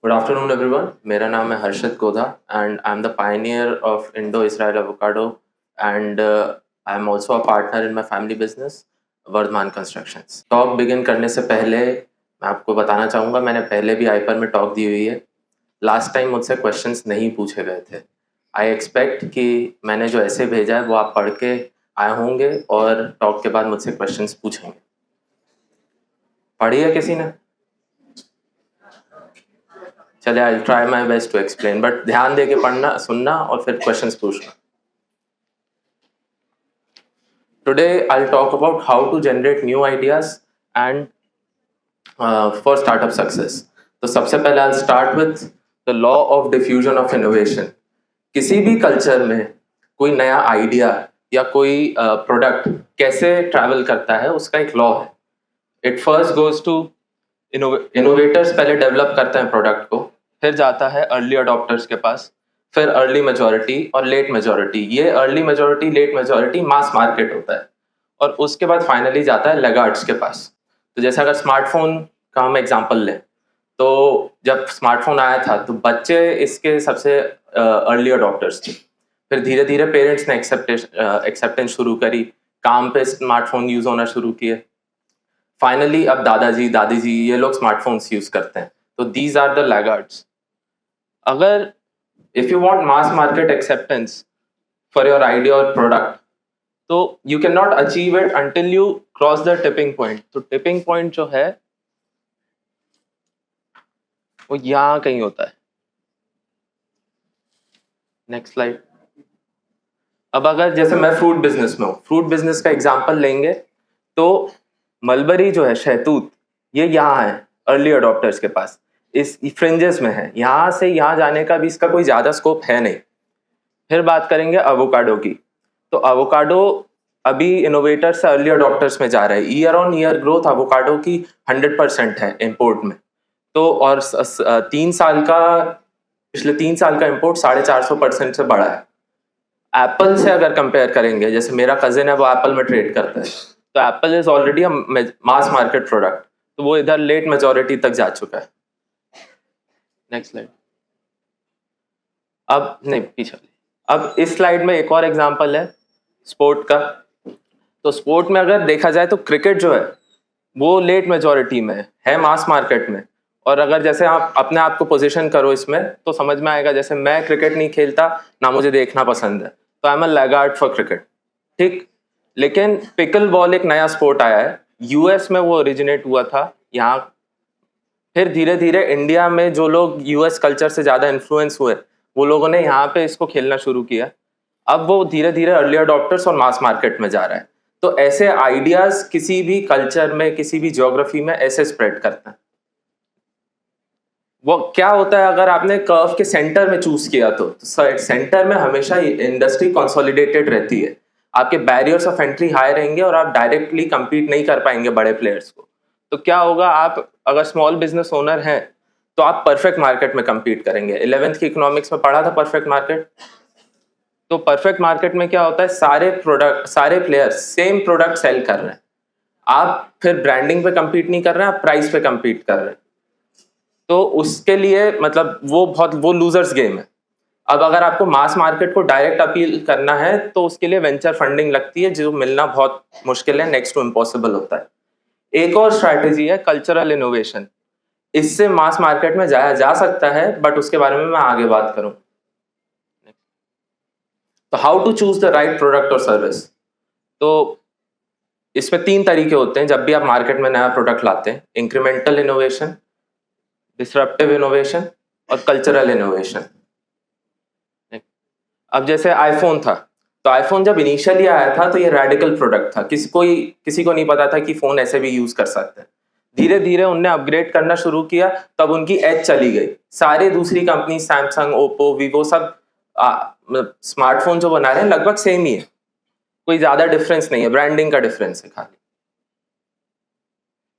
Good afternoon, everyone. मेरा नाम है हर्षित Godha and I'm the pioneer of Indo-Israel Avocado and I'm also a partner in my family business, Vardhaman Constructions. Talk begin करने से पहले मैं आपको बताना चाहूँगा मैंने पहले भी आईपर में टॉक दी हुई है. लास्ट टाइम मुझसे क्वेश्चंस नहीं पूछे गए थे. आई एक्सपेक्ट कि मैंने जो ऐसे भेजा है वो आप पढ़ के आए होंगे और टॉक के बाद मुझसे क्वेश्चंस पूछेंगे. पढ़ी है किसी ने? चलिए I try my best to explain, but ध्यान दे के पढ़ना, सुनना और फिर क्वेश्चंस पूछना. Today I talk about how to generate new ideas and for startup success. तो सबसे पहले I start with the law of diffusion of innovation. किसी भी कल्चर में कोई नया आइडिया या कोई प्रोडक्ट कैसे ट्रैवल करता है उसका एक लॉ है. It first goes to innovators, पहले डेवलप करते हैं प्रोडक्ट को, फिर जाता है अर्ली अडॉप्टर्स के पास, फिर अर्ली मेजॉरिटी और लेट मेजॉरिटी. ये early majority late majority mass market होता है और उसके बाद फाइनली जाता है लैगार्ड्स के पास. तो जैसे अगर स्मार्टफोन का हम एग्जांपल लें तो जब स्मार्टफोन आया था तो बच्चे इसके सबसे अर्ली अडॉप्टर्स थे. फिर धीरे धीरे पेरेंट्स ने एक्सेप्टेंस शुरू करी, काम पे स्मार्टफोन यूज होना शुरू किए. फाइनली अब दादाजी दादी जी ये लोग स्मार्टफोन्स यूज करते हैं. तो दीज आर द लैगार्ड्स. अगर if you want mass market acceptance for your idea और प्रोडक्ट तो you can not achieve it until you cross the tipping point. तो टिपिंग पॉइंट जो है वो यहाँ कहीं होता है. Next slide. अब अगर जैसे मैं फ्रूट बिजनेस में हूँ, फ्रूट बिजनेस का एग्जांपल लेंगे तो मलबरी जो है, शहतूत, ये यहाँ है अर्ली अडॉप्टर्स के पास, इस फ्रिंजेस में है. यहाँ से यहाँ जाने का भी इसका कोई ज़्यादा स्कोप है नहीं. फिर बात करेंगे एवोकाडो की. तो एवोकाडो अभी इनोवेटर से अर्ली अडॉप्टर्स में जा रहा है. Year on year growth avocado की 100% है इंपोर्ट में. तो और 3 साल का, पिछले 3 साल का इंपोर्ट 450% से बढ़ा है. एप्पल से अगर कंपेयर करेंगे, जैसे मेरा कजिन है वो एप्पल में ट्रेड करता है, तो Apple is already mass market product, तो वो इधर लेट मेजॉरिटी तक जा चुका है. Next slide. अब नहीं, पीछे. अब इस स्लाइड में एक और एग्जांपल है स्पोर्ट का. तो स्पोर्ट में अगर देखा जाए तो क्रिकेट जो है वो लेट मेजॉरिटी में है मास मार्केट में. और अगर जैसे आप अपने आप को पोजीशन करो इसमें तो समझ में आएगा. जैसे मैं क्रिकेट नहीं खेलता, ना मुझे देखना पसंद है, तो I am a laggard for cricket. ठीक. लेकिन पिकल बॉल एक नया स्पोर्ट आया है, यूएस में वो ओरिजिनेट हुआ था यहाँ. फिर धीरे धीरे इंडिया में जो लोग यूएस कल्चर से ज्यादा इन्फ्लुएंस हुए वो लोगों ने यहाँ पे इसको खेलना शुरू किया. अब वो धीरे धीरे अर्ली अडॉप्टर्स और मास मार्केट में जा रहा है. तो ऐसे आइडियाज किसी भी कल्चर में, किसी भी ज्योग्राफी में ऐसे स्प्रेड करते हैं. वो क्या होता है अगर आपने कर्व के सेंटर में चूज किया तो सेंटर में हमेशा इंडस्ट्री कंसोलिडेटेड रहती है. आपके बैरियर्स ऑफ एंट्री हाई रहेंगे और आप डायरेक्टली compete नहीं कर पाएंगे बड़े प्लेयर्स को. तो क्या होगा, आप अगर स्मॉल बिजनेस ओनर हैं तो आप परफेक्ट मार्केट में compete करेंगे. 11th की इकोनॉमिक्स में पढ़ा था परफेक्ट मार्केट. तो परफेक्ट मार्केट में क्या होता है, सारे प्लेयर्स सेम प्रोडक्ट सेल कर रहे हैं. आप फिर ब्रांडिंग पे compete नहीं कर रहे हैं, आप प्राइस पे compete कर रहे हैं. तो उसके लिए मतलब वो लूजर्स गेम है. अब अगर आपको मास मार्केट को डायरेक्ट अपील करना है तो उसके लिए वेंचर फंडिंग लगती है, जो मिलना बहुत मुश्किल है, नेक्स्ट टू इम्पॉसिबल होता है. एक और स्ट्रैटेजी है कल्चरल इनोवेशन. इससे मास मार्केट में जाया जा सकता है, बट उसके बारे में मैं आगे बात करूं. तो how to choose the right product और सर्विस. तो इसमें 3 तरीके होते हैं जब भी आप मार्केट में नया प्रोडक्ट लाते हैं: इंक्रीमेंटल इनोवेशन, डिसरप्टिव इनोवेशन और कल्चरल इनोवेशन. अब जैसे आईफोन था, तो आईफोन जब इनिशियली आया था तो ये रेडिकल प्रोडक्ट था. किसी को नहीं पता था कि फोन ऐसे भी यूज कर सकते हैं. धीरे धीरे उनने अपग्रेड करना शुरू किया, तब उनकी एज चली गई. सारे दूसरी कंपनी सैमसंग, ओप्पो, वीवो सब स्मार्टफोन जो बना रहे हैं लगभग सेम ही है, कोई ज्यादा डिफरेंस नहीं है, ब्रांडिंग का डिफरेंस है खाली.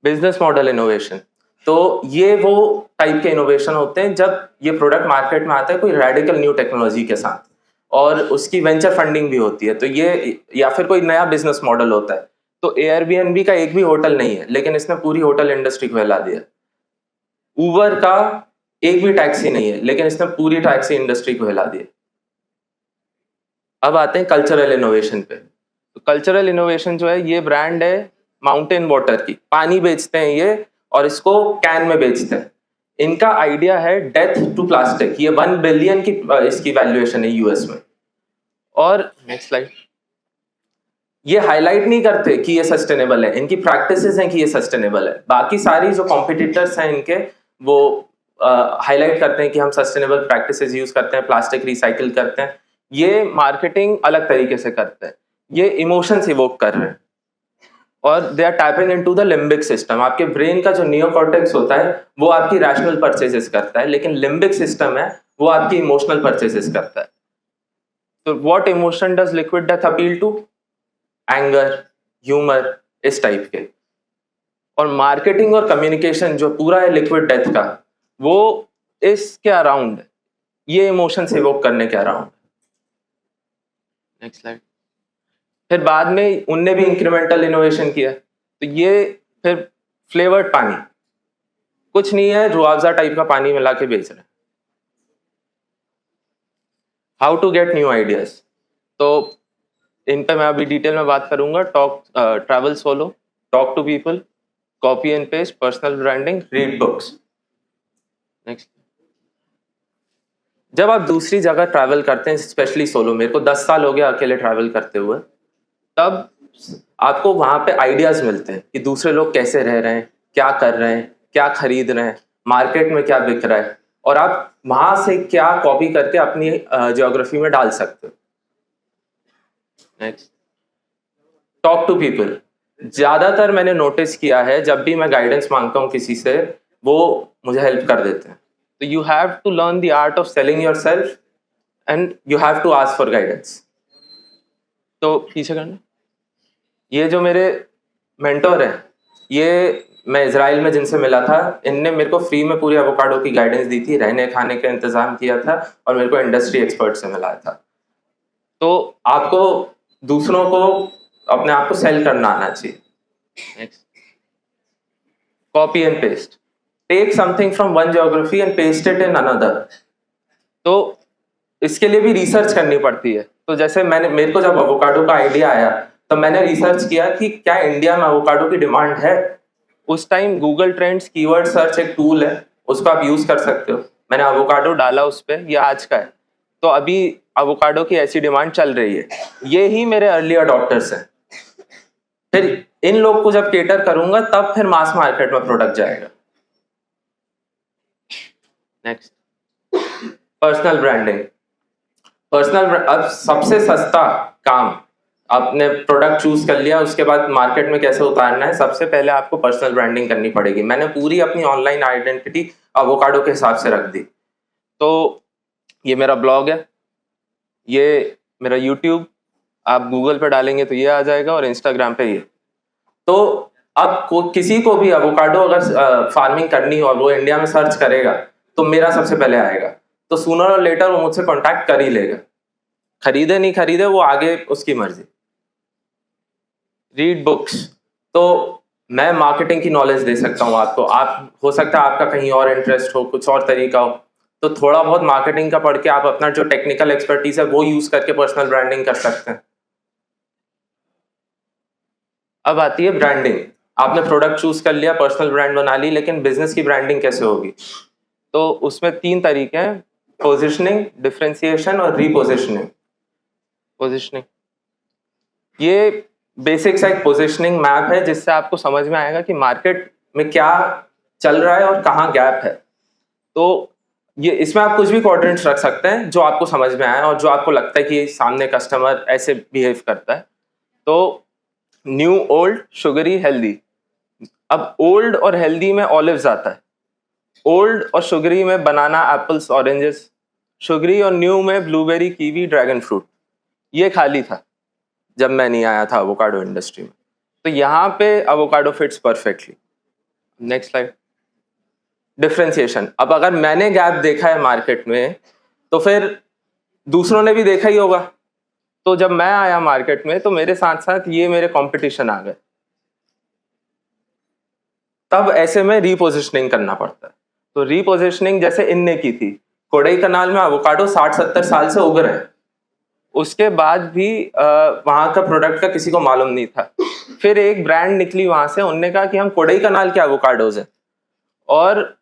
Business model innovation. तो ये वो टाइप के इनोवेशन होते हैं जब ये प्रोडक्ट मार्केट में आता है कोई रेडिकल न्यू टेक्नोलॉजी के साथ और उसकी वेंचर फंडिंग भी होती है. तो ये, या फिर कोई नया बिजनेस मॉडल होता है. तो एयरबीएनबी का एक भी होटल नहीं है, लेकिन इसने पूरी होटल इंडस्ट्री को हिला दिया. उबर का एक भी टैक्सी नहीं है, लेकिन इसने पूरी टैक्सी इंडस्ट्री को हिला दिया। अब आते हैं कल्चरल इनोवेशन पे। तो कल्चरल इनोवेशन जो है, ये ब्रांड है माउंटेन वाटर की, पानी बेचते हैं ये और इसको कैन में बेचते हैं। इनका आइडिया है डेथ टू प्लास्टिक, ये 1 बिलियन की इसकी वैल्यूएशन है यूएस में। और नेक्स्ट स्लाइड। ये हाईलाइट नहीं करते कि ये सस्टेनेबल है, इनकी प्रैक्टिसेस हैं कि ये सस्टेनेबल है। बाकी सारी जो कॉम्पिटिटर्स हैं इनके, वो हाईलाइट करते हैं कि हम सस्टेनेबल प्रैक्टिसेस यूज करते हैं, प्लास्टिक रिसाइकिल करते हैं। ये मार्केटिंग अलग तरीके से करते हैं, ये इमोशंस इवोक कर रहे हैं और they are tapping into the limbic system. आपके ब्रेन का जो नियोकॉर्टेक्स होता है वो आपकी रैशनल परचेजेस करता है, लेकिन लिम्बिक सिस्टम है वो आपकी इमोशनल परचेजेस करता है। तो what emotion does Liquid Death appeal to? Anger, humour, इस टाइप के। और मार्केटिंग और कम्युनिकेशन जो पूरा है लिक्विड डेथ का, वो इसके अराउंड है, ये इमोशन से इवोक करने के अराउंड। Next slide. फिर बाद में उनने भी इंक्रीमेंटल इनोवेशन किया, तो ये फिर फ्लेवर्ड पानी, कुछ नहीं है, रुआवजा टाइप का पानी मिला के बेच रहे हैं। How to get new ideas, तो इन पे मैं अभी डिटेल में बात करूंगा। Travel solo, talk to people, copy and paste, personal branding, read books. Next. जब आप दूसरी जगह ट्रैवल करते हैं, स्पेशली सोलो, मेरे को 10 साल हो गया अकेले ट्रैवल करते हुए, तब आपको वहां पे आइडियाज मिलते हैं कि दूसरे लोग कैसे रह रहे हैं, क्या कर रहे हैं, क्या खरीद रहे हैं, मार्केट में क्या बिक रहा है, और आप वहां से क्या कॉपी करके अपनी ज्योग्राफी में डाल सकते हो। नेक्स्ट। Talk to people. ज्यादातर मैंने नोटिस किया है जब भी मैं गाइडेंस मांगता हूँ किसी से, वो मुझे हेल्प कर देते हैं। तो you have to learn the art of selling yourself and you have to ask for guidance. तो पीछे करना। ये जो मेरे मेंटोर हैं, ये मैं इजराइल में जिनसे मिला था, इनने मेरे को फ्री में पूरी एवोकाडो की गाइडेंस दी थी, रहने खाने का इंतजाम किया था और मेरे को इंडस्ट्री एक्सपर्ट से मिला था। तो आपको दूसरों को अपने आप को सेल करना आना चाहिए। Next. Copy and paste. Take something from one geography and paste it in another. तो इसके लिए भी रिसर्च करनी पड़ती है। तो जैसे मेरे को जब एवोकाडो का आइडिया आया, तो मैंने रिसर्च किया कि क्या इंडिया में एवोकाडो की डिमांड है। उस time Google trends keyword search एक टूल है, उसको आप यूज कर सकते हो। मैंने एवोकाडो डाला उस पर, ये आज का है, तो अभी एवोकाडो की ऐसी डिमांड चल रही है। ये ही मेरे अर्ली अडॉप्टर्स हैं। फिर इन लोग को जब केटर करूंगा, तब फिर मास मार्केट में प्रोडक्ट जाएगा। नेक्स्ट। Personal branding. अब सबसे सस्ता काम, आपने प्रोडक्ट चूज कर लिया, उसके बाद मार्केट में कैसे उतारना है, सबसे पहले आपको पर्सनल ब्रांडिंग करनी पड़ेगी। मैंने पूरी अपनी ऑनलाइन आइडेंटिटी एवोकाडो के हिसाब से रख दी। तो ये मेरा ब्लॉग है, ये मेरा यूट्यूब, आप गूगल पे डालेंगे तो ये आ जाएगा, और इंस्टाग्राम पे ये। तो अब किसी को भी एवोकाडो अगर फार्मिंग करनी हो और वो इंडिया में सर्च करेगा, तो मेरा सबसे पहले आएगा। तो सूनर और लेटर वो मुझसे कॉन्टैक्ट कर ही लेगा। खरीदे नहीं खरीदे वो आगे उसकी मर्जी। Read books. तो मैं मार्केटिंग की नॉलेज दे सकता हूँ आपको। आप हो सकता है आपका कहीं और इंटरेस्ट हो, कुछ और तरीका हो, तो थोड़ा बहुत मार्केटिंग का पढ़ के आप अपना जो टेक्निकल एक्सपर्टीज है वो यूज करके पर्सनल ब्रांडिंग कर सकते हैं। अब आती है ब्रांडिंग। आपने प्रोडक्ट चूज कर लिया, पर्सनल ब्रांड बना ली, लेकिन बिजनेस की ब्रांडिंग कैसे होगी? तो उसमें 3 तरीके हैं, पोजिशनिंग, डिफरेंशिएशन और रीपोजिशनिंग। पोजिशनिंग, ये बेसिक सा एक पोजिशनिंग मैप है जिससे आपको समझ में आएगा कि मार्केट में क्या चल रहा है और कहाँ गैप है। तो ये इसमें आप कुछ भी क्वाड्रेंट्स रख सकते हैं जो आपको समझ में आए और जो आपको लगता है कि सामने कस्टमर ऐसे बिहेव करता है। तो न्यू, ओल्ड, शुगरी, हेल्दी। अब ओल्ड और हेल्दी में ऑलिव्स आता है, ओल्ड और शुगरी में बनाना, एप्पल्स, ऑरेंजेस, शुगरी और न्यू में ब्लूबेरी, कीवी, ड्रैगन फ्रूट। ये खाली था जब मैं नहीं आया था एवोकाडो इंडस्ट्री में। तो यहाँ पे avocado fits perfectly. Next slide. Differentiation. अब अगर मैंने गैप देखा है मार्केट में, तो फिर दूसरों ने भी देखा ही होगा। तो जब मैं आया मार्केट में, तो मेरे साथ साथ ये मेरे कंपटीशन आ गए। तब ऐसे में रीपोजिशनिंग करना पड़ता है। तो रीपोजिशनिंग जैसे इनने की थी, कोडई कनाल में एवोकाडो 60-70 साल से उग रहे हैं, उसके बाद भी वहां का प्रोडक्ट का किसी को मालूम नहीं था। फिर एक ब्रांड निकली वहां से, उनने कहा कि हम कोडई कनाल के एवोकाडोज हैं, और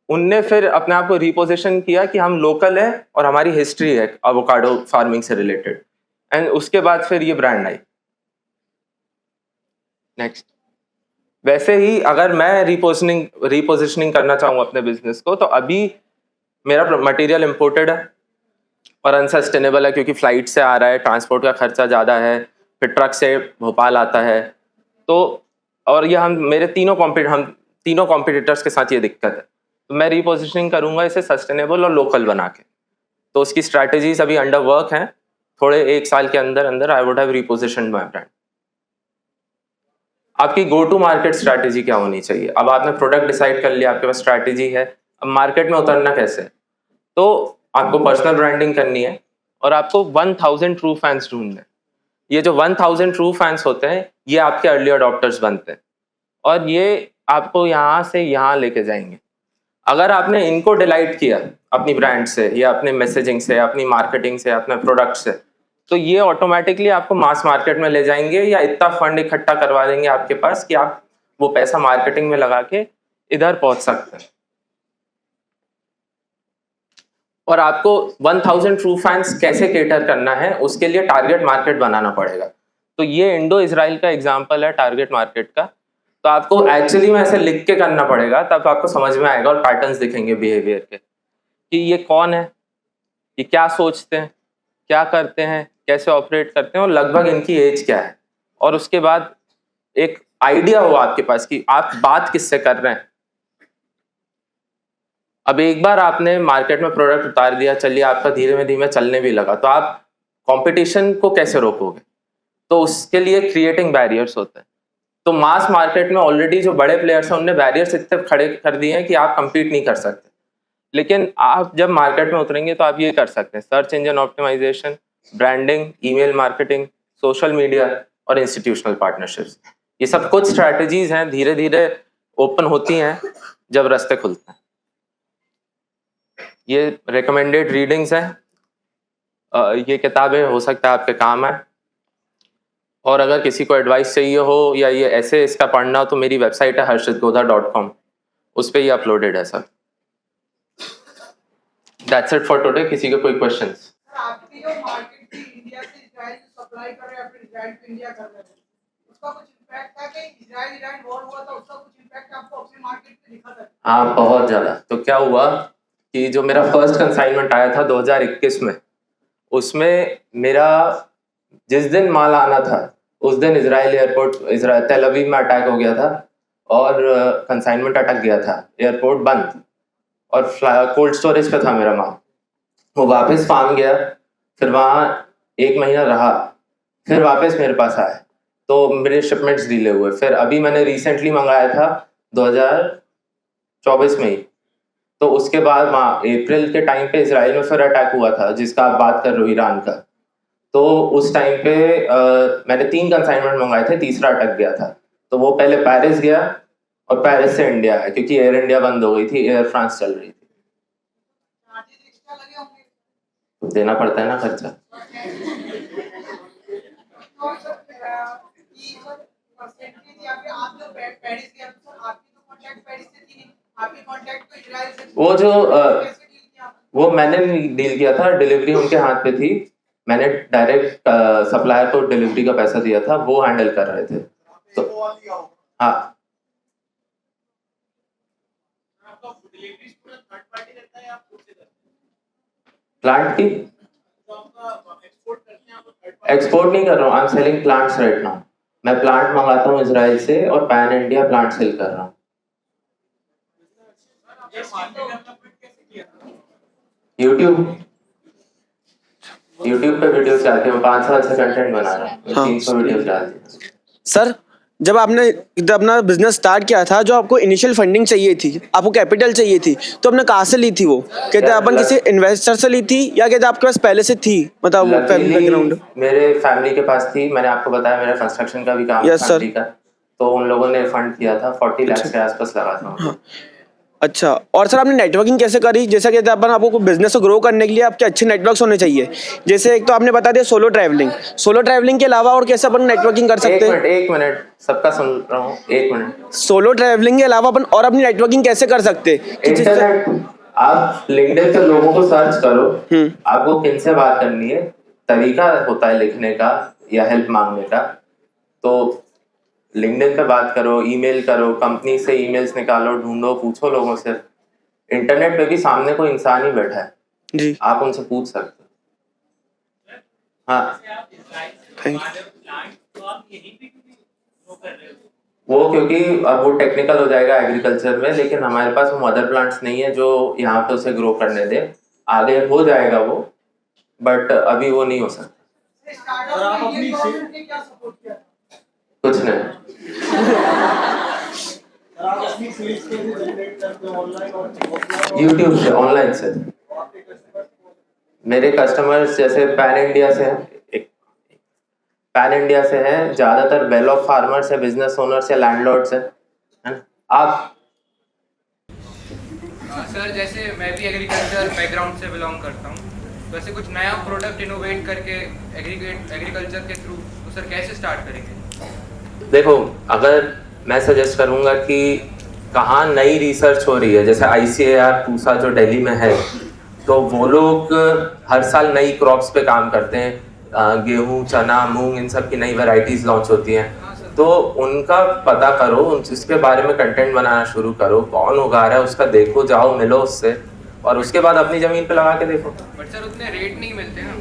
उनने फिर अपने आप को रिपोजिशन किया कि हम लोकल है और हमारी हिस्ट्री है एवोकाडो फार्मिंग से रिलेटेड, एंड उसके बाद फिर ये ब्रांड आई। नेक्स्ट, वैसे ही अगर मैं रिपोजिशनिंग करना चाहूँ अपने बिजनेस को, तो अभी मेरा मटेरियल इंपोर्टेड है और अनसस्टेनेबल है, क्योंकि फ्लाइट से आ रहा है, ट्रांसपोर्ट का खर्चा ज़्यादा है, फिर ट्रक से भोपाल आता है, तो और ये हम तीनों कॉम्पिटिटर्स के साथ ये दिक्कत है। तो मैं रिपोजिशनिंग करूंगा इसे सस्टेनेबल और लोकल बना के, तो उसकी स्ट्रैटेजीज अभी अंडर वर्क हैं। थोड़े 1 साल के अंदर अंदर I would have repositioned my brand. आपकी गो टू मार्केट स्ट्रैटेजी क्या होनी चाहिए? अब आपने प्रोडक्ट डिसाइड कर लिया, आपके पास स्ट्रैटेजी है, अब मार्केट में उतरना कैसे? तो आपको पर्सनल ब्रांडिंग करनी है और आपको 1000 ट्रू फैंस ढूंढने हैं। ये जो 1000 ट्रू फैंस होते हैं, ये आपके अर्ली अडॉप्टर्स बनते हैं और ये आपको यहाँ से यहाँ लेके जाएंगे। अगर आपने इनको डिलाइट किया अपनी ब्रांड से या अपने मैसेजिंग से, अपनी मार्केटिंग से, अपने प्रोडक्ट से, तो ये ऑटोमेटिकली आपको मास मार्केट में ले जाएंगे या इतना फंड इकट्ठा करवा देंगे आपके पास कि आप वो पैसा मार्केटिंग में लगा के इधर पहुंच सकते हैं। और आपको 1000 ट्रू फैंस कैसे केटर करना है, उसके लिए टारगेट मार्केट बनाना पड़ेगा। तो ये इंडो इजराइल का एग्जांपल है टारगेट मार्केट का। तो आपको एक्चुअली में ऐसे लिख के करना पड़ेगा, तब आपको समझ में आएगा और पैटर्न्स दिखेंगे बिहेवियर के कि ये कौन है, ये क्या सोचते हैं, क्या करते हैं, कैसे ऑपरेट करते हैं और लगभग इनकी एज क्या है। और उसके बाद एक आइडिया हो आपके पास कि आप बात किससे कर रहे हैं। अब एक बार आपने मार्केट में प्रोडक्ट उतार दिया, चलिए आपका धीरे धीमे चलने भी लगा, तो आप कंपटीशन को कैसे रोकोगे? तो उसके लिए क्रिएटिंग बैरियर्स होते हैं। तो मास मार्केट में ऑलरेडी जो बड़े प्लेयर्स हैं, उनने बैरियर्स इतने खड़े कर दिए हैं कि आप कंपीट नहीं कर सकते। लेकिन आप जब मार्केट में उतरेंगे तो आप ये कर सकते हैं: search engine optimisation, branding, email marketing, social media और इंस्टीट्यूशनल पार्टनरशिप्स। ये सब कुछ स्ट्रैटेजीज हैं, धीरे धीरे ओपन होती हैं जब रास्ते खुलते हैं। ये रिकमेंडेड रीडिंग्स हैं, ये किताबें हो सकता है आपके काम है। और अगर किसी को एडवाइस चाहिए हो या ये ऐसे इसका पढ़ना हो, तो मेरी वेबसाइट है harshitgodha.com, उस पर ये अपलोडेड है sir. That's it for today. किसी के कोई क्वेश्चंस? आपकी जो मार्केट थी इंडिया से इजराइल सप्लाई कर रहे हैं, फिर इजराइल टू इंडिया कर रहे हैं, उसका कुछ इम्पैक्ट था कि इजराइल ईरान वॉर हुआ था, उसका कुछ इम्पैक्ट आपको अपनी मार्केट पे दिखा था? हाँ, बहुत ज़्यादा। तो क्या हुआ कि जो मेरा फर्स्ट कंसाइनमेंट आया था 2021 में, उसमें मेरा जिस दिन माल आना था उस दिन इजराइल एयरपोर्ट, तेल अवीव में अटैक हो गया था और कंसाइनमेंट अटक गया था, एयरपोर्ट बंद और कोल्ड स्टोरेज पे था मेरा माल। वो वापस फार्म गया, फिर वहाँ 1 महीना रहा, फिर वापस मेरे पास आया, तो मेरे शिपमेंट्स डिले हुए। फिर अभी मैंने रिसेंटली मंगाया था 2024 में ही, तो उसके बाद वहाँ अप्रैल के टाइम पे इजराइल में फिर अटैक हुआ था, जिसका आप बात कर रहे हो, ईरान का। तो उस टाइम पे मैंने 3 कंसाइनमेंट मंगाए थे, तीसरा अटक गया था। तो वो पहले पेरिस गया और पेरिस से इंडिया है, क्योंकि एयर इंडिया बंद हो गई थी, एयर फ्रांस चल रही थी। तो देना पड़ता है ना खर्चा। वो जो वो मैंने डील किया था, डिलीवरी उनके हाथ पे थी, मैंने डायरेक्ट सप्लायर को डिलीवरी का पैसा दिया था, वो हैंडल कर रहे थे। तो हाँ, प्लांट की एक्सपोर्ट नहीं कर रहा हूँ, I am selling plants right now. मैं प्लांट मंगाता हूँ इजराइल से और पैन इंडिया प्लांट सेल कर रहा हूँ। यूट्यूब पे वीडियोस डालते हैं, 5 साल से कंटेंट बना रहा हूँ, 300 वीडियोस डालते हैं। सर, जब आपने अपना बिजनेस स्टार्ट किया था, जो आपको इनिशियल फंडिंग चाहिए थी, आपको कैपिटल चाहिए थी, तो आपने कहाँ से ली थी? वो कहते हैं अपन किसी इन्वेस्टर से ली थी या कहते आपके पास पहले से थी? मतलब फैमिली बैकग्राउंड? मेरे फैमिली के पास थी। मैंने आपको बताया मेरा कंस्ट्रक्शन का भी काम है फैमिली का, तो उन लोगों ने फंड किया था, 40 लाख के आसपास लगा था। अच्छा, और सर आपने नेटवर्किंग कैसे करी? जैसा कि अपन आपको बिजनेस को ग्रो करने के लिए आपके अच्छे नेटवर्क्स होने चाहिए। जैसे एक तो आपने बता दिया सोलो ट्रैवलिंग के अलावा और कैसे अपन नेटवर्किंग कर सकते हैं? एक मिनट सबका सुन रहा हूँ, एक मिनट। सोलो ट्रैवलिंग के अलावा अपन और अपनी नेटवर्किंग कैसे कर सकते हैं कि जिससे इंटरनेट, आप लिंक्डइन पे लोगों को सर्च करो, आपको किन से बात करनी है, तरीका होता है लिखने का या हेल्प मांगने का। तो लिंक्डइन पे बात करो, ईमेल करो, कंपनी से ईमेल्स निकालो, ढूंढो, पूछो लोगों से। इंटरनेट पे भी सामने कोई इंसान ही बैठा है, जी आप उनसे पूछ सकते हो। हाँ, थैंक वो क्योंकि अब वो टेक्निकल हो जाएगा एग्रीकल्चर में, लेकिन हमारे पास वो मदर प्लांट्स नहीं है जो यहाँ पे उसे ग्रो करने दे। आगे हो जाएगा वो, बट अभी वो नहीं हो सकता। स्टार्टअप में इंडियन गवर्नमेंट ने क्या सपोर्ट किया? कुछ नहीं। आप अपनी सेल्स कैसे जनरेट करते हो, ऑनलाइन और ऑफलाइन? यूट्यूब से, ऑनलाइन से। मेरे कस्टमर्स जैसे पैन इंडिया से हैं, ज़्यादातर वेल ऑफ फार्मर्स है, बिजनेस ओनर्स या लैंडलॉर्ड्स है ना? आप सर जैसे मैं भी एग्रीकल्चर बैकग्राउंड से बिलोंग करता हूँ, तो ऐसे कुछ नया प्रोडक्ट इनोवेट करके एग्रीकल्चर के थ्रू तो सर कैसे स्टार्ट करेंगे? देखो, अगर मैं सजेस्ट करूंगा कि कहाँ नई रिसर्च हो रही है, जैसे ICAR पूसा जो दिल्ली में है, तो वो लोग हर साल नई क्रॉप्स पे काम करते हैं। गेहूं, चना, मूंग, इन सब की नई वैरायटीज लॉन्च होती हैं। तो उनका पता करो, उसके बारे में कंटेंट बनाना शुरू करो, कौन उगा रहा है उसका देखो, जाओ मिलो उससे, और उसके बाद अपनी जमीन पे लगा के देखो। बट सर उतने रेट नहीं मिलते ना।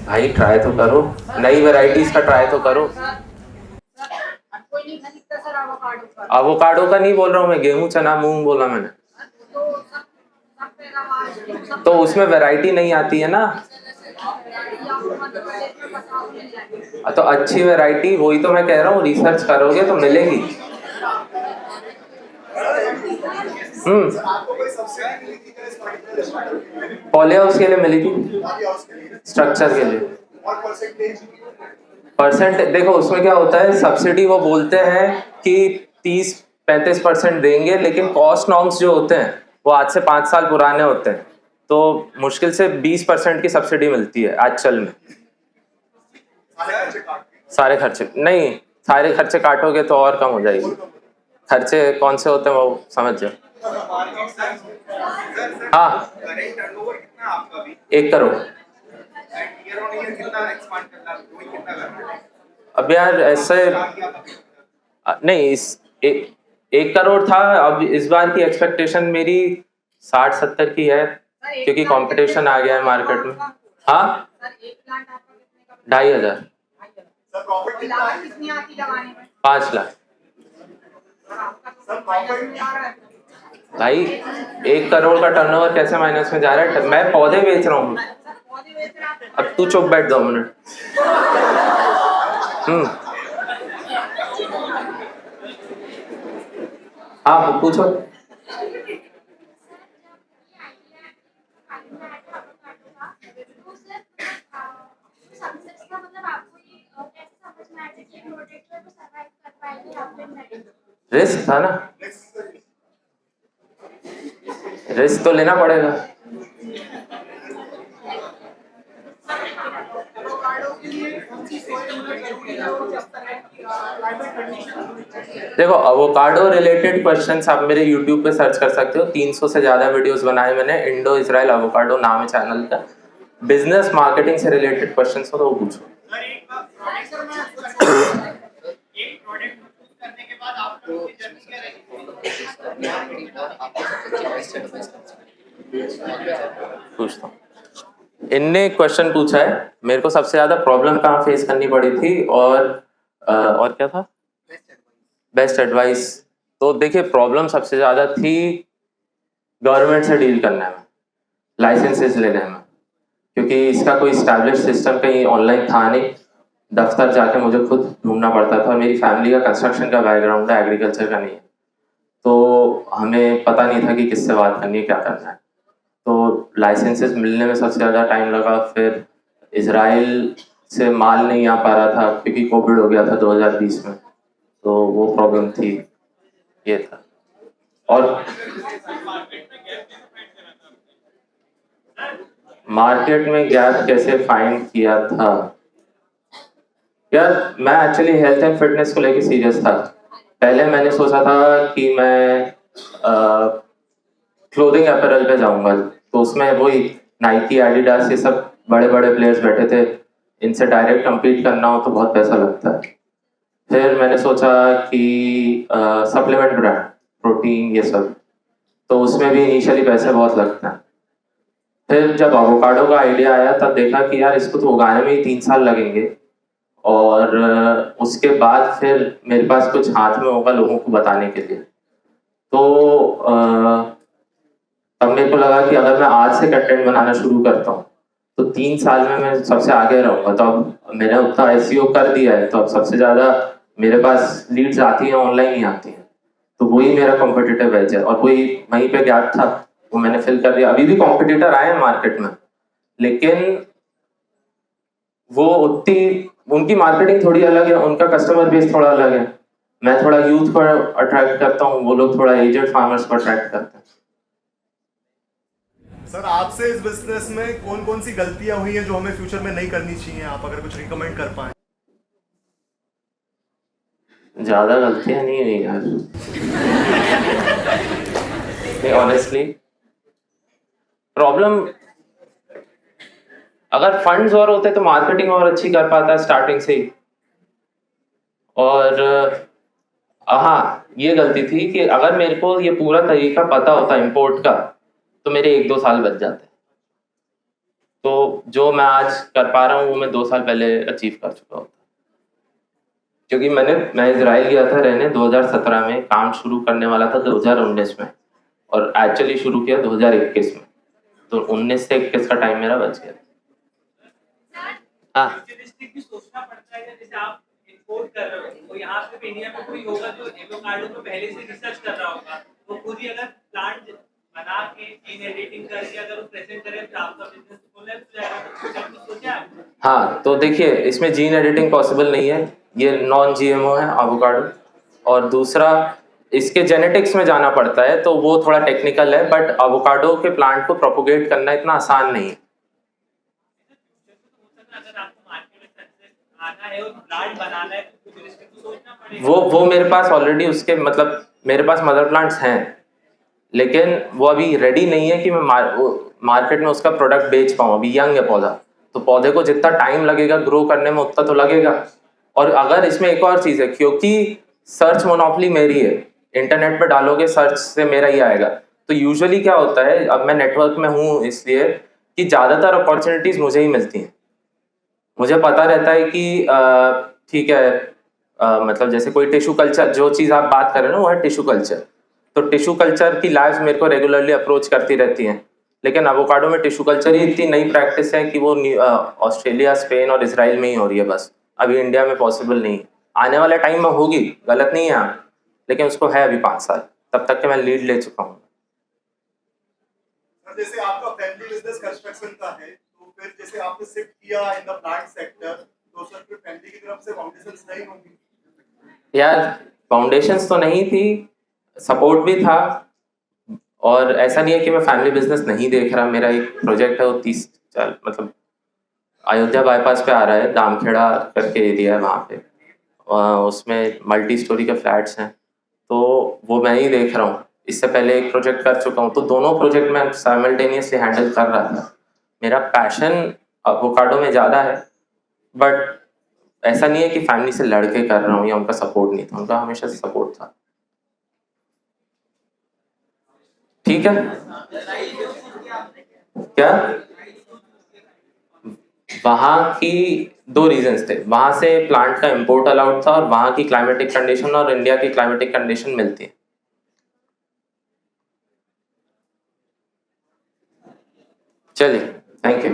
भाई ट्राई तो करो, नई वैरायटीज का ट्राई तो करो। कोई नहीं खरीदता सर एवोकाडो का। एवोकाडो का नहीं बोल रहा हूँ मैं, गेहूं, चना, मूंग बोला मैंने। तो सब पैदावार तो उसमें वैरायटी नहीं आती है ना। तो अच्छी वैरायटी, वही तो मैं कह रहा हूँ, रिसर्च करोगे तो मिलेगी। पॉली हाउस के लिए मिली थी, स्ट्रक्चर के लिए। परसेंट देखो, उसमें क्या होता है, सब्सिडी वो बोलते हैं कि 30-35% देंगे, लेकिन कॉस्ट नॉर्म्स जो होते हैं वो आज से 5 साल पुराने होते हैं, तो मुश्किल से 20% की सब्सिडी मिलती है एक्चुअल में। सारे खर्चे नहीं, सारे खर्चे काटोगे तो और कम हो जाएगी। खर्चे कौन से होते हैं वो समझ जाओ। हाँ, 1 करोड़। अब यार ऐसे नहीं, 1 करोड़ था, अब इस बार की एक्सपेक्टेशन मेरी 60-70 की है, क्योंकि कंपटीशन आ गया है मार्केट में। हाँ, 2,500। 5 लाख। भाई 1 करोड़ का टर्नओवर कैसे माइनस में जा रहा है? मैं पौधे बेच रहा हूँ। अब तू चुप बैठ 2 मिनट। हाँ पूछो। रिस्क था ना, रिस्क तो लेना पड़ेगा। देखो, एवोकाडो रिलेटेड क्वेश्चंस आप मेरे YouTube पे सर्च कर सकते हो, 300 से ज्यादा वीडियोस बनाए मैंने। इंडो इजराइल एवोकाडो नाम है चैनल का। बिजनेस मार्केटिंग से रिलेटेड क्वेश्चंस हो तो वो पूछो। पूछता हूँ। इनने क्वेश्चन पूछा है मेरे को, सबसे ज्यादा प्रॉब्लम कहाँ फेस करनी पड़ी थी और क्या था, बेस्ट एडवाइस। तो देखिए, प्रॉब्लम सबसे ज्यादा थी गवर्नमेंट से डील करने में, लाइसेंसेस लेने में, क्योंकि इसका कोई स्टैब्लिश सिस्टम कहीं ऑनलाइन था नहीं। दफ्तर जाके मुझे खुद ढूंढना पड़ता था। मेरी फैमिली का कंस्ट्रक्शन का बैकग्राउंड है, एग्रीकल्चर का नहीं है, तो हमें पता नहीं था कि किससे बात करनी है, क्या करना है। तो लाइसेंसेस मिलने में सबसे ज़्यादा टाइम लगा। फिर इजराइल से माल नहीं आ पा रहा था क्योंकि कोविड हो गया था 2020 में, तो वो प्रॉब्लम थी, ये था। और मार्केट में गैप कैसे फाइंड किया था? यार मैं एक्चुअली हेल्थ एंड फिटनेस को लेके सीरियस था। पहले मैंने सोचा था कि मैं क्लोथिंग अपैरल पे जाऊंगा, तो उसमें वही नाइकी, एडिडास, ये सब बड़े बड़े प्लेयर्स बैठे थे। इनसे डायरेक्ट compete करना हो तो बहुत पैसा लगता है। फिर मैंने सोचा कि सप्लीमेंट ब्रांड, प्रोटीन, ये सब, तो उसमें भी इनिशियली पैसे बहुत लगते हैं। फिर जब एवोकाडो का आइडिया आया तब देखा कि यार इसको तो उगाने में ही 3 साल लगेंगे, और उसके बाद फिर मेरे पास कुछ हाथ में होगा लोगों को बताने के लिए। तो तब मेरे को लगा कि अगर मैं आज से कंटेंट बनाना शुरू करता हूँ तो 3 साल में मैं सबसे आगे रहूंगा। तो अब मैंने उतना SEO कर दिया है, तो अब सबसे ज़्यादा मेरे पास लीड्स आती हैं, ऑनलाइन ही आती हैं। तो वही मेरा कॉम्पिटिटिव एज है, और वही वहीं पे गैप था, वो मैंने फिल कर दिया। अभी भी कॉम्पिटिटर आए हैं मार्केट में, लेकिन वो उतनी, उनकी मार्केटिंग थोड़ी अलग है, उनका कस्टमर बेस थोड़ा अलग है। मैं थोड़ा यूथ को अट्रैक्ट करता हूँ, वो लोग थोड़ा एजेड फार्मर्स को अट्रैक्ट करते हैं। सर, आपसे इस बिजनेस में कौन कौन सी गलतियां हुई हैं जो हमें फ्यूचर में नहीं करनी चाहिए? आप अगर कुछ रिकमेंड कर पाए। ज्यादा गलतियां नहीं हुई यार। ऑनेस्टली प्रॉब्लम, अगर फंड्स और होते तो मार्केटिंग और अच्छी कर पाता स्टार्टिंग से ही। और हाँ, ये गलती थी कि अगर मेरे को ये पूरा तरीका पता होता इंपोर्ट का तो मेरे 1-2 साल बच जाते। तो जो मैं आज कर पा रहा हूँ वो मैं 2 साल पहले अचीव कर चुका होता। क्योंकि मैं इजराइल गया था रहने 2017 में, काम शुरू करने वाला था 2019 में, और एक्चुअली शुरू किया 2021 में। तो 19 से 21 का टाइम मेरा बच गया। हाँ, भी सोचना पड़ता है। जैसे आप इंपोर्ट कर रहे हो तो यहाँ पे इंडिया में कोई होगा जो एवोकाडो को पहले से रिसर्च कर रहा होगा, तो खुद ही अगर प्लांट बना के जीन एडिटिंग करके अगर वो प्रेजेंट करे तो आपका बिजनेस कोलैप्स हो जाएगा। तो सोचा है? हाँ, तो देखिए इसमें जीन एडिटिंग पॉसिबल नहीं है, ये नॉन GMO है एवोकाडो। और दूसरा, इसके जेनेटिक्स में जाना पड़ता है, तो वो थोड़ा टेक्निकल है, बट एवोकाडो के प्लांट को प्रोपोगेट करना इतना आसान नहीं है। अगर आपको मार्केट में सक्सेस आना है और प्लांट बनाना है तो फ्यूचरिस्टिक तो सोचना पड़ेगा। वो मेरे पास ऑलरेडी उसके मतलब मेरे पास मदर प्लांट्स हैं, लेकिन वो अभी रेडी नहीं है कि मैं मार्केट में उसका प्रोडक्ट बेच पाऊँ। अभी यंग है पौधा, तो पौधे को जितना टाइम लगेगा ग्रो करने में उतना तो लगेगा। और अगर इसमें एक और चीज़ है, क्योंकि सर्च मोनोपोली मेरी है, इंटरनेट पे डालोगे सर्च से मेरा ही आएगा। तो यूजुअली क्या होता है, अब मैं नेटवर्क में हूँ इसलिए कि ज़्यादातर अपॉर्चुनिटीज़ मुझे ही मिलती हैं। मुझे पता रहता है कि ठीक है, मतलब जैसे कोई टिश्यू कल्चर, जो चीज़ आप बात कर रहे हो ना वो है टिश्यू कल्चर। तो टिश्यू कल्चर की लैब्स मेरे को रेगुलरली अप्रोच करती रहती हैं, लेकिन एवोकाडो में टिश्यू कल्चर ही इतनी नई प्रैक्टिस है कि वो ऑस्ट्रेलिया, स्पेन और इसराइल में ही हो रही है बस। अभी इंडिया में पॉसिबल नहीं। आने वाले टाइम में होगी, गलत नहीं है, लेकिन उसको है अभी 5 साल, तब तक के मैं लीड ले चुका हूँ। जैसे आपका फैमिली बिजनेस कंस्ट्रक्शन का है, तो फिर जैसे आपने शिफ्ट किया इन द प्लांट सेक्टर, तो सर फिर फैमिली की तरफ से फाउंडेशंस नहीं होंगी? यार फाउंडेशंस तो नहीं थी, सपोर्ट भी था। और ऐसा नहीं है कि मैं फैमिली बिजनेस नहीं देख रहा। मेरा एक प्रोजेक्ट है वो 30 मतलब अयोध्या बाईपास पे आ रहा है, दामखेड़ा करके एरिया है वहाँ पे। उसमें मल्टी स्टोरी के फ्लैट्स हैं, तो वो मैं ही देख रहा हूँ। इससे पहले एक प्रोजेक्ट कर चुका हूँ, तो दोनों प्रोजेक्ट मैं साइमल्टेनियसली हैंडल कर रहा था। मेरा पैशन एवोकाडो में ज़्यादा है, बट ऐसा नहीं है कि फैमिली से लड़के कर रहा हूँ या उनका सपोर्ट नहीं था, उनका हमेशा से सपोर्ट था। ठीक है, क्या वहाँ की 2 रीजंस थे। वहाँ से प्लांट का इंपोर्ट अलाउड था, और वहाँ की क्लाइमेटिक कंडीशन और इंडिया की क्लाइमेटिक कंडीशन मिलती है। चलिए, थैंक यू।